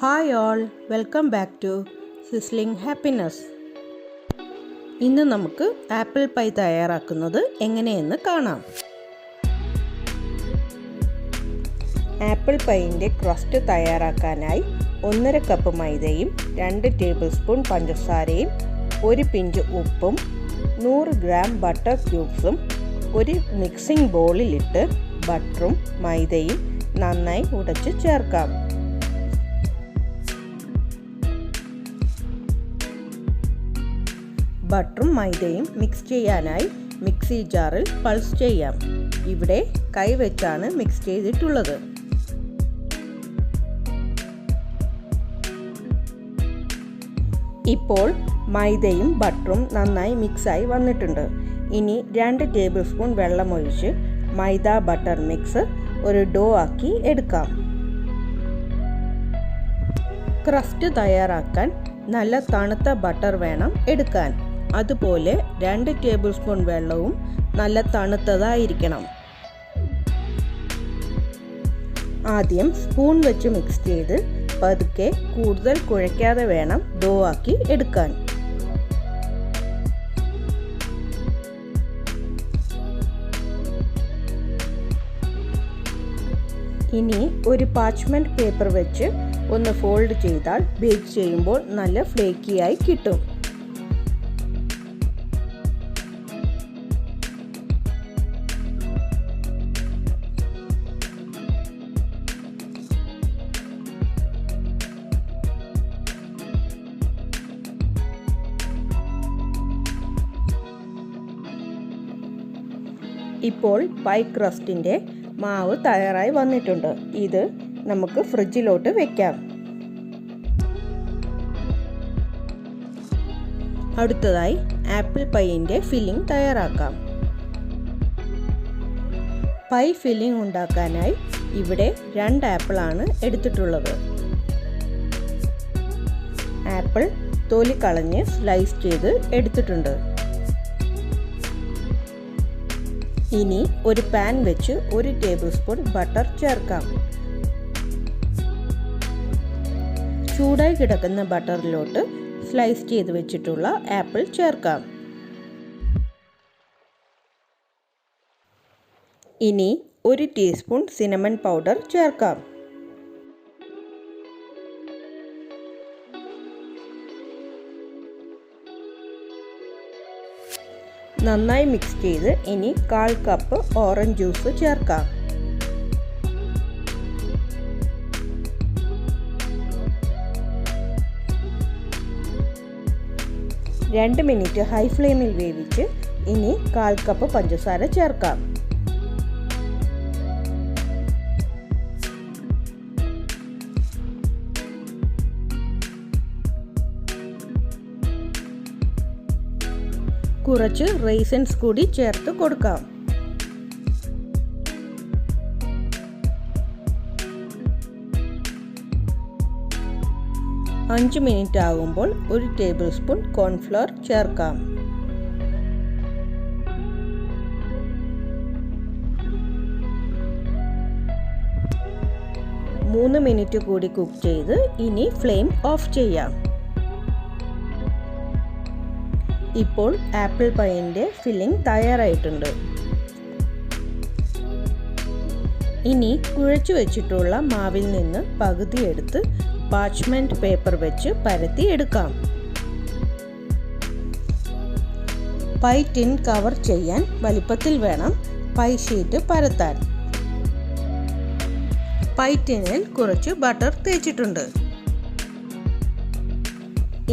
Hi all, welcome back to sizzling happiness. ഇന്ന് നമുക്ക് apple pie തയ്യാറാക്കുന്നത് എങ്ങനെയെന്ന് കാണാം. ആപ്പിൾ പൈൻ്റെ ക്രസ്റ്റ് തയ്യാറാക്കാനായി 1.5 കപ്പ് മൈദയും 2 ടേബിൾ സ്പൂൺ പഞ്ചസാരയും 1 പിഞ്ച് ഉപ്പും 100 ഗ്രാം ബട്ടർ ക്യൂബ്സും ഒരു മിക്സിംഗ് ബൗളിലിട്ട് ബട്ടറും മൈദയും നന്നായി ഉടച്ച് ചേർക്കാം. ബട്ടറും മൈദയും മിക്സ് ചെയ്യാനായി മിക്സി ജാറിൽ പൾസ് ചെയ്യാം. ഇവിടെ കൈവച്ചാണ് മിക്സ് ചെയ്തിട്ടുള്ളത്. ഇപ്പോൾ മൈദയും ബട്ടറും നന്നായി മിക്സായി വന്നിട്ടുണ്ട്. ഇനി 2 ടേബിൾ സ്പൂൺ വെള്ളമൊഴിച്ച് മൈദ ബട്ടർ മിക്സ് ഒരു ഡോ ആക്കി എടുക്കാം. ക്രസ്റ്റ് തയ്യാറാക്കാൻ നല്ല തണുത്ത ബട്ടർ വേണം എടുക്കാൻ. അതുപോലെ 2 ടേബിൾ സ്പൂൺ വെള്ളവും നല്ല തണുത്തതായിരിക്കണം. ആദ്യം സ്പൂൺ വെച്ച് മിക്സ് ചെയ്ത് പതുക്കെ കൂടുതൽ കുഴയ്ക്കാതെ വേണം ഡോ ആക്കി എടുക്കാൻ. ഇനി ഒരു പാച്ച്മെൻറ്റ് പേപ്പർ വെച്ച് ഒന്ന് ഫോൾഡ് ചെയ്താൽ ബേക്ക് ചെയ്യുമ്പോൾ നല്ല ഫ്ലേക്കിയായി കിട്ടും. ഇപ്പോൾ പൈ ക്രസ്റ്റിൻ്റെ മാവ് തയ്യാറായി വന്നിട്ടുണ്ട്. ഇത് നമുക്ക് ഫ്രിഡ്ജിലോട്ട് വെക്കാം. അടുത്തതായി ആപ്പിൾ പൈയിൻ്റെ ഫില്ലിംഗ് തയ്യാറാക്കാം. പൈ ഫില്ലിംഗ് ഉണ്ടാക്കാനായി ഇവിടെ 2 ആപ്പിളാണ് എടുത്തിട്ടുള്ളത്. ആപ്പിൾ തൊലി കളഞ്ഞ് സ്ലൈസ് ചെയ്ത് എടുത്തിട്ടുണ്ട്. ഇനി ഒരു പാൻ വെച്ച് 1 ടേബിൾ സ്പൂൺ ബട്ടർ ചേർക്കാം. ചൂടായി കിടക്കുന്ന ബട്ടറിലോട്ട് സ്ലൈസ് ചെയ്ത് വെച്ചിട്ടുള്ള ആപ്പിൾ ചേർക്കാം. ഇനി 1 ടീസ്പൂൺ സിനമൺ പൗഡർ ചേർക്കാം. നന്നായി മിക്സ് ചെയ്ത് ഇനി 1/4 കപ്പ് ഓറഞ്ച് ജ്യൂസ് ചേർക്കാം. രണ്ട് മിനിറ്റ് ഹൈ ഫ്ലെയിമിൽ വേവിച്ച് ഇനി 1/4 കപ്പ് പഞ്ചസാര ചേർക്കാം. കുറച്ച് റൈസൻസ് കൂടി ചേർത്ത് കൊടുക്കാം. അഞ്ച് മിനിറ്റ് ആകുമ്പോൾ 1 ടേബിൾ സ്പൂൺ കോൺഫ്ലവർ ചേർക്കാം. മൂന്ന് മിനിറ്റ് കൂടി കുക്ക് ചെയ്ത് ഇനി ഫ്ലെയിം ഓഫ് ചെയ്യാം. ഇപ്പോൾ ആപ്പിൾ പൈൻ്റെ ഫില്ലിംഗ് തയ്യാറായിട്ടുണ്ട്. ഇനി കുഴച്ചു വെച്ചിട്ടുള്ള മാവിൽ നിന്ന് പകുതി എടുത്ത് പാച്ച്മെൻറ്റ് പേപ്പർ വെച്ച് പരത്തി എടുക്കാം. പൈ ടിൻ കവർ ചെയ്യാൻ വലിപ്പത്തിൽ വേണം പൈ ഷീറ്റ് പരത്താൻ. പൈ ടിന്നിൽ കുറച്ച് ബട്ടർ തേച്ചിട്ടുണ്ട്.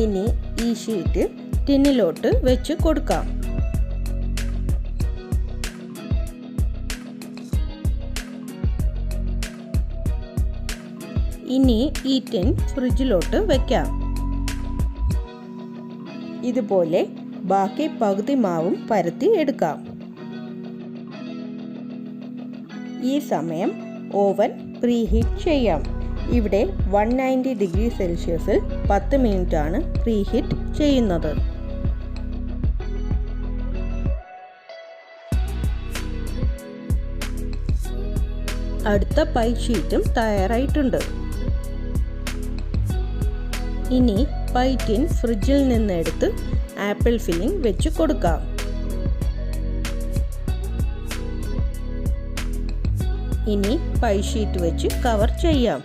ഇനി ഈ ഷീറ്റ് ടിന്നിലോട്ട് വെച്ച് കൊടുക്കാം. ഇനി ഈ ടിൻ ഫ്രിഡ്ജിലോട്ട് വെക്കാം. ഇതുപോലെ ബാക്കി പകുതി മാവും പരത്തി എടുക്കാം. ഈ സമയം ഓവൻ പ്രീഹീറ്റ് ചെയ്യാം. ഇവിടെ 190 ഡിഗ്രി സെൽഷ്യസിൽ 10 മിനിറ്റാണ് പ്രീഹീറ്റ് ചെയ്യുന്നത്. അടുത്ത പൈ ഷീറ്റും തയ്യാറായിട്ടുണ്ട്. ഇനി പൈ ടിൻ ഫ്രിഡ്ജിൽ നിന്ന് എടുത്ത് ആപ്പിൾ ഫില്ലിംഗ് വെച്ച് കൊടുക്കാം. ഇനി പൈ ഷീറ്റ് വെച്ച് കവർ ചെയ്യാം.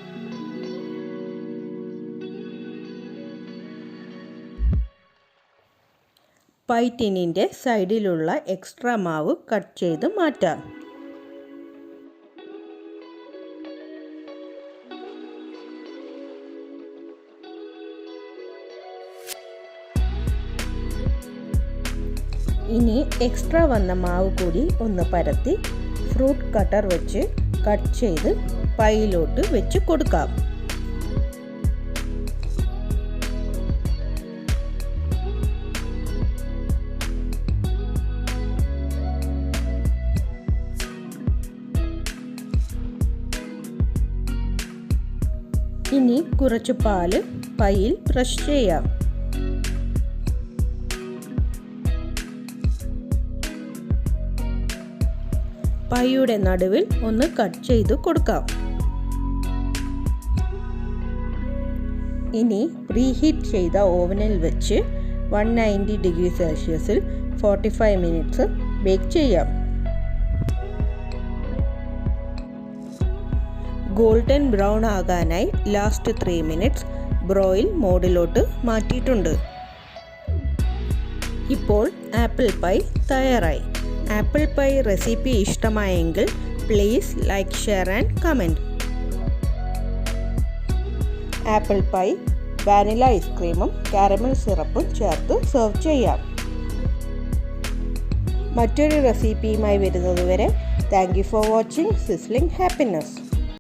പൈ ടിന്നിൻ്റെ സൈഡിലുള്ള എക്സ്ട്രാ മാവ് കട്ട് ചെയ്ത് മാറ്റാം. ഇനി എക്സ്ട്രാ വന്ന മാവ് കൂടി ഒന്ന് പരത്തി ഫ്രൂട്ട് കട്ടർ വെച്ച് കട്ട് ചെയ്ത് പൈയിലോട്ട് വെച്ച് കൊടുക്കാം. ഇനി കുറച്ച് പാല് പൈയിൽ ബ്രഷ് ചെയ്യാം. പൈയുടെ നടുവിൽ ഒന്ന് കട്ട് ചെയ്ത് കൊടുക്കാം. ഇനി പ്രീഹീറ്റ് ചെയ്ത ഓവനിൽ വെച്ച് 190 ഡിഗ്രി സെൽഷ്യസിൽ 45 മിനിറ്റ്സ് ബേക്ക് ചെയ്യാം. ഗോൾഡൻ ബ്രൗൺ ആകാനായി ലാസ്റ്റ് 3 മിനിറ്റ്സ് ബ്രോയിൽ മോഡിലോട്ട് മാറ്റിയിട്ടുണ്ട്. ഇപ്പോൾ ആപ്പിൾ പൈ തയ്യാറായി. ആപ്പിൾ പൈ റെസിപ്പി ഇഷ്ടമായെങ്കിൽ please like, share and comment. Apple pie vanilla ഐസ്ക്രീമും കാരമൽ സിറപ്പും ചേർത്ത് സെർവ് ചെയ്യാം. മറ്റൊരു റെസിപ്പിയുമായി വരുന്നതുവരെ thank you for watching sizzling happiness.